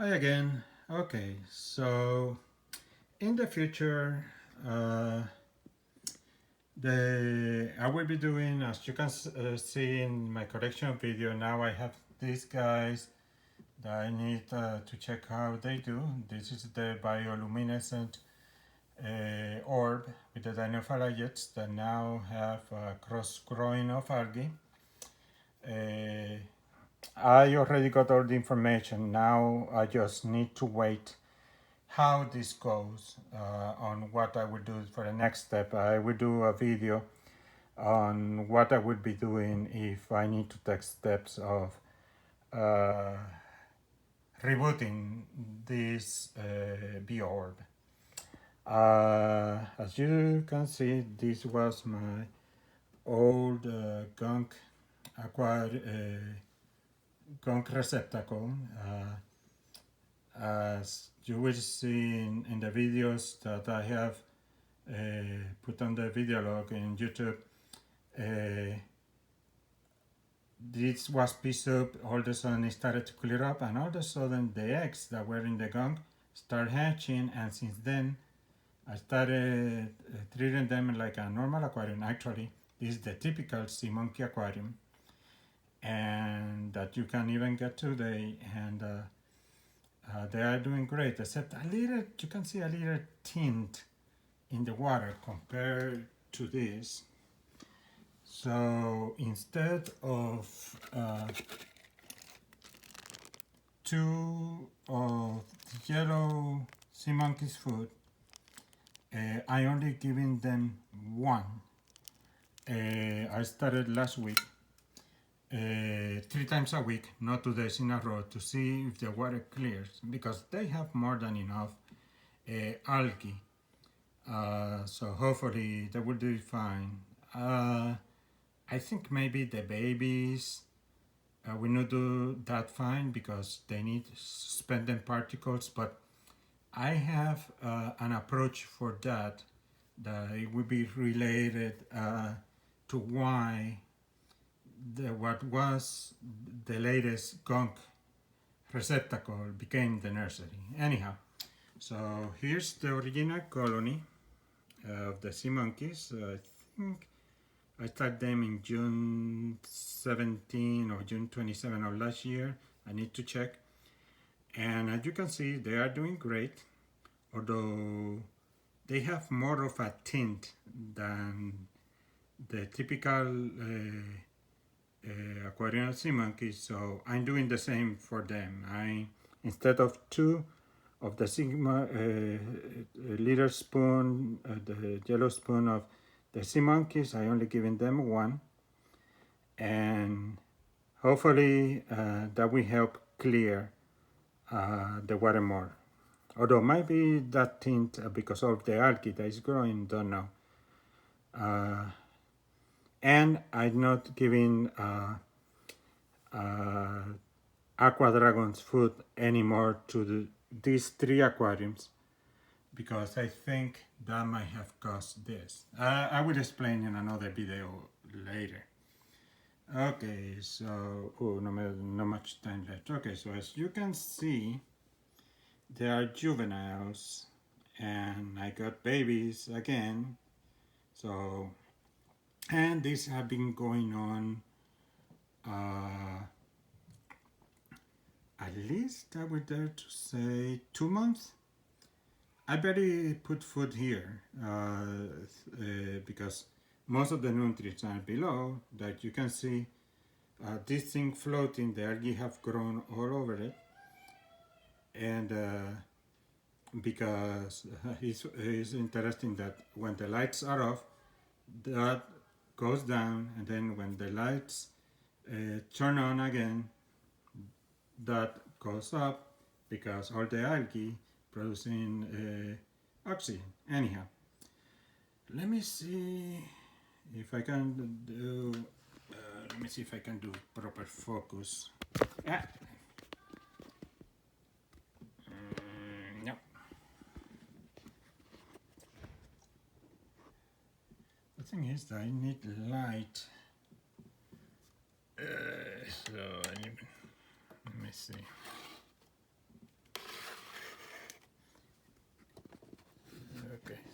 Hi again. Okay, so in the future, uh, I will be doing, as you can see in my collection video. Now I have these guys that I need to check how they do. This is the bioluminescent orb with the dinoflagellates that now have cross-growing of algae. Uh, I already got all the information. Now I just need to wait how this goes on what I will do for the next step. I will do a video on what I would be doing if I need to take steps of uh, rebooting this B-orb. As you can see, this was my old Gunk Receptacle. As you will see in the videos that I have put on the video log in YouTube, this was Pea Soup. All of a sudden it started to clear up, and all of a sudden the eggs that were in the gunk started hatching, and since then I started treating them like a normal aquarium. Actually, this is the typical sea monkey aquarium, and that you can even get today, and they are doing great, except a little, you can see a little tint in the water compared to this. So instead of 2 of yellow sea monkeys food, I only giving them 1. I started last week, 3 times a week, not 2 days in a row, to see if the water clears, because they have more than enough algae. So hopefully they will do fine. I think maybe the babies will not do that fine because they need suspended particles, but I have an approach for that it will be related to why what was the latest gunk receptacle became the nursery. Anyhow, so here's the original colony of the sea monkeys. I think I started them in June 17 or June 27 of last year. I need to check. And as you can see, they are doing great, although they have more of a tint than the typical aquarium sea monkeys. So I'm doing the same for them. Instead of 2 of the Sigma little spoon, the yellow spoon of the sea monkeys, I only giving them 1, and hopefully that will help clear the water more. Although might be that tint because of the algae that is growing, don't know. And I'm not giving Aqua Dragons food anymore to these 3 aquariums, because I think that might have caused this. I will explain in another video later. Okay, so no much time left. Okay, so as you can see, there are juveniles, and I got babies again. So, and these have been going on at least I would dare to say 2 months. I barely put food here because most of the nutrients are below. That you can see this thing floating, the algae have grown all over it, and because it's interesting that when the lights are off, that goes down, and then when the lights turn on again, that goes up, because all the algae producing oxygen. Anyhow, let me see if I can do. Let me see if I can do proper focus. No. The thing is that I need light. So let me see.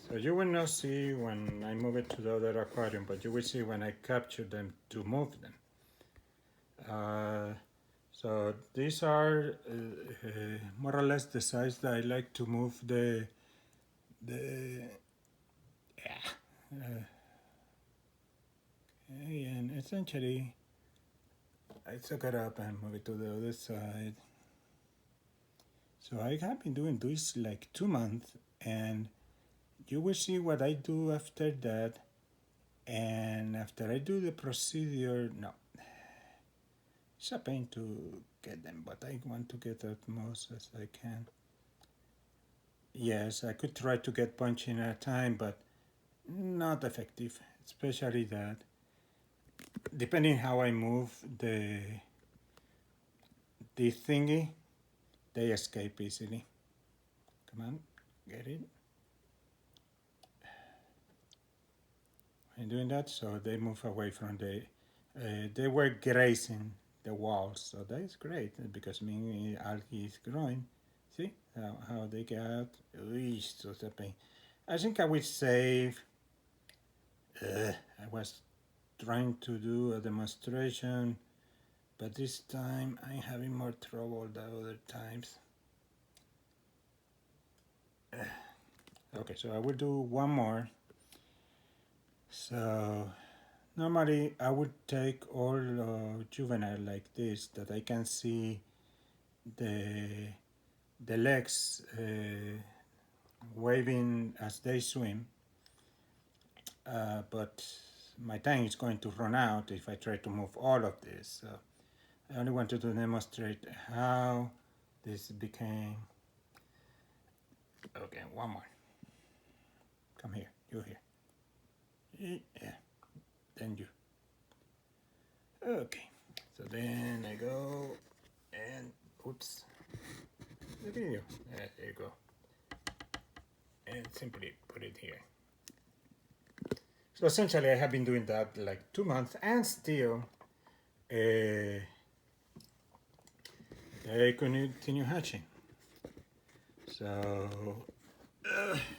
So you will not see when I move it to the other aquarium, but you will see when I capture them to move them. So these are more or less the size that I like to move the okay, and essentially I took it up and move it to the other side. So I have been doing this like 2 months, and you will see what I do after that. And after I do the procedure, no, it's a pain to get them, but I want to get as most as I can. Yes, I could try to get bunch in at a time, but not effective, especially that. Depending how I move the thingy, they escape easily. Come on, get it. I'm doing that, so they move away from the. They were grazing the walls, so that is great because meaning algae is growing. See how they get out? So it's a pain. I think I will save. I was trying to do a demonstration, but this time I'm having more trouble than other times. Okay, so I will do one more. So normally I would take all juvenile like this that I can see the legs waving as they swim, but my time is going to run out if I try to move all of this. So I only wanted to demonstrate how this became. Okay, one more. Come here, you here. Yeah, then you. Okay, so then I go and oops, the video. There you go. And simply put it here. So essentially, I have been doing that like 2 months, and still, they continue hatching. So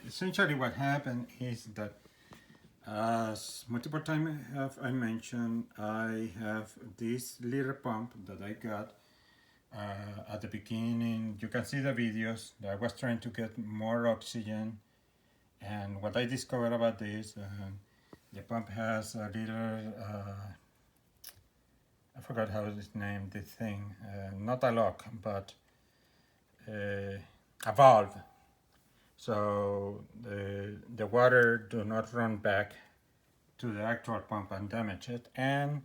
essentially, what happened is that, as multiple times I mentioned, I have this little pump that I got at the beginning. You can see the videos that I was trying to get more oxygen, and what I discovered about this, the pump has a little, I forgot how it's named, this thing, not a lock, but a valve. So the water do not run back to the actual pump and damage it, and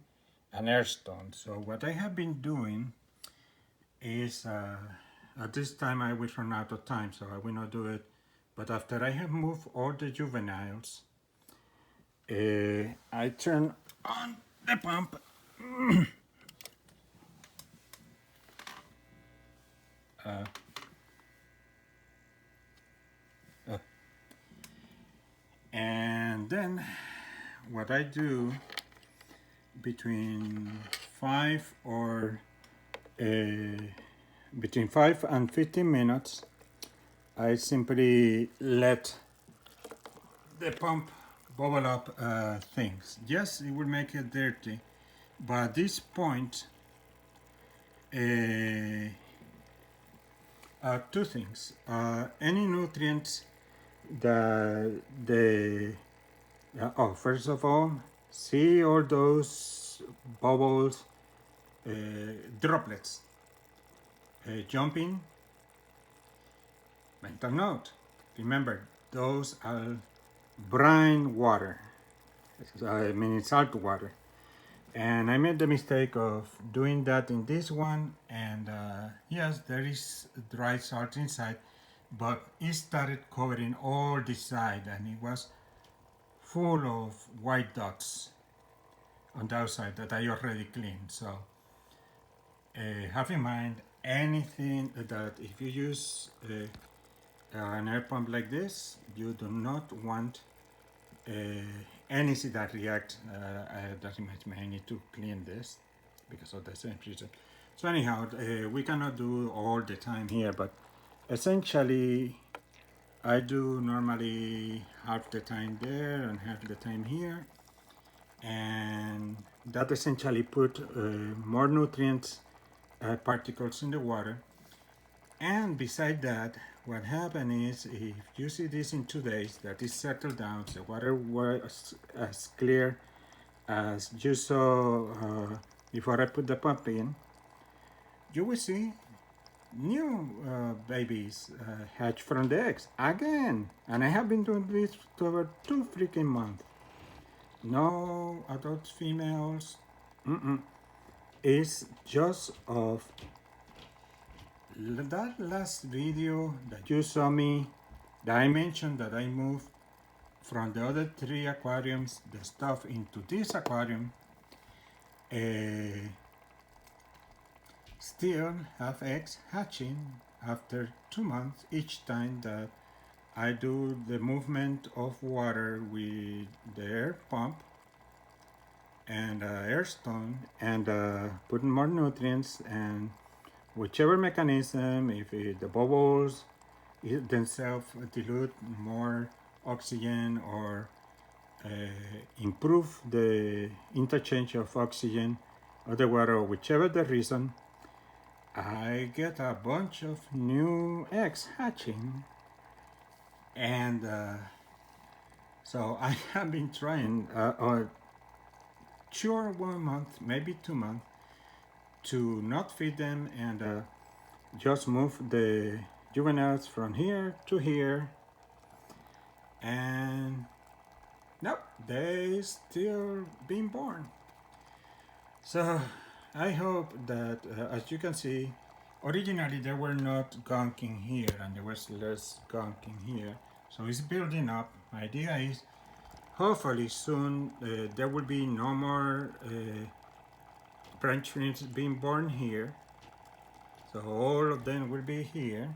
an air stone. So what I have been doing is, at this time I will run out of time, so I will not do it. But after I have moved all the juveniles, I turn on the pump. And then what I do between 5 and 15 minutes, I simply let the pump bubble up things. Yes, it will make it dirty, but at this point, two things. Any nutrients that first of all, see all those bubbles, droplets jumping. Mental note, remember, those are brine water, I mean salt water. And I made the mistake of doing that in this one, and yes, there is dry salt inside, but it started covering all the side, and it was full of white dots on the outside that I already cleaned. So have in mind anything that if you use an air pump like this, you do not want anything that react. That may need to clean this because of the same reason. So anyhow, we cannot do all the time here, but essentially I do normally half the time there and half the time here, and that essentially put more nutrients particles in the water. And beside that, what happened is, if you see this in 2 days, that is settled down, the water was as clear as you saw before I put the pump in, you will see new babies hatch from the eggs again. And I have been doing this for over 2 freaking months. No adult females. It's just of that last video that you saw me, that I mentioned that I moved from the other 3 aquariums the stuff into this aquarium. Still have eggs hatching after 2 months each time that I do the movement of water with the air pump and air stone, and putting more nutrients, and whichever mechanism, if the bubbles themselves dilute more oxygen or improve the interchange of oxygen of the water, or whichever the reason, I get a bunch of new eggs hatching. And so I have been trying sure 1 month, maybe 2 months, to not feed them and just move the juveniles from here to here, and nope, they still being born. So I hope that as you can see, originally there were not gunking here and there was less gunking here, so it's building up. My idea is hopefully soon there will be no more branch shrimps being born here, so all of them will be here,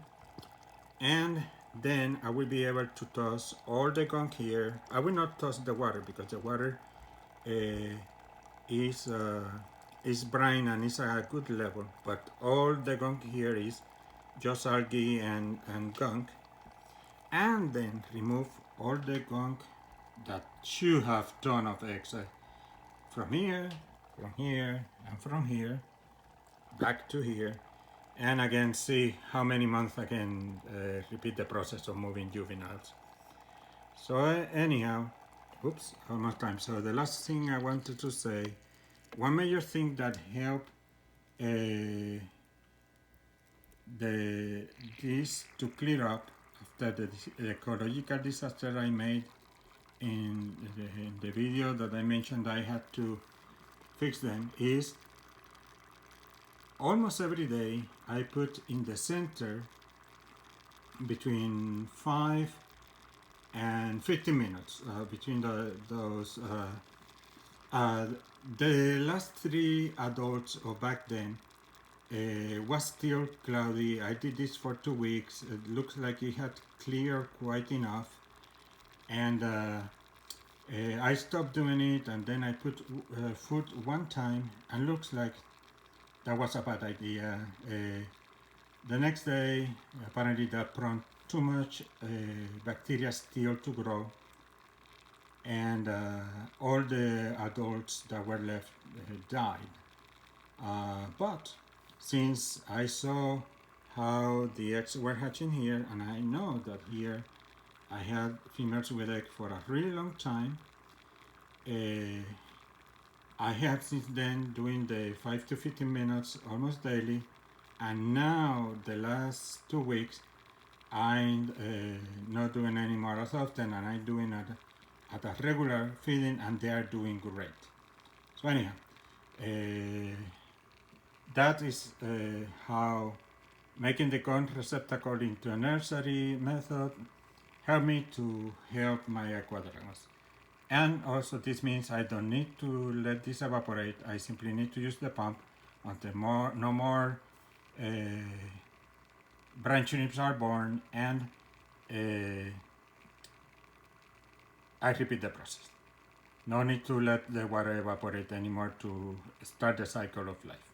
and then I will be able to toss all the gunk here. I will not toss the water because the water is brine and is at a good level, but all the gunk here is just algae and gunk, and then remove all the gunk that should have ton of eggs from here, and from here back to here, and again see how many months I can repeat the process of moving juveniles. So anyhow, oops, almost time. So the last thing I wanted to say, one major thing that helped this to clear up after the ecological disaster I made in the video that I mentioned I had to fix them, is almost every day I put in the center between 5 and 15 minutes between those. The last 3 adults of back then was still cloudy. I did this for 2 weeks. It looks like it had cleared quite enough, and I stopped doing it, and then I put food one time, and looks like that was a bad idea. The next day, apparently that prompt too much bacteria still to grow, and all the adults that were left died. But since I saw how the eggs were hatching here, and I know that here I had females with egg for a really long time, I have since then doing the 5 to 15 minutes almost daily, and now the last 2 weeks I'm not doing anymore as often, and I'm doing at a regular feeding, and they are doing great. So anyhow, that is how making the gunk receptacle into a nursery method helped me to help my Aqua Dragons. And also this means I don't need to let this evaporate. I simply need to use the pump until no more branch shrimps are born, and I repeat the process. No need to let the water evaporate anymore to start the cycle of life.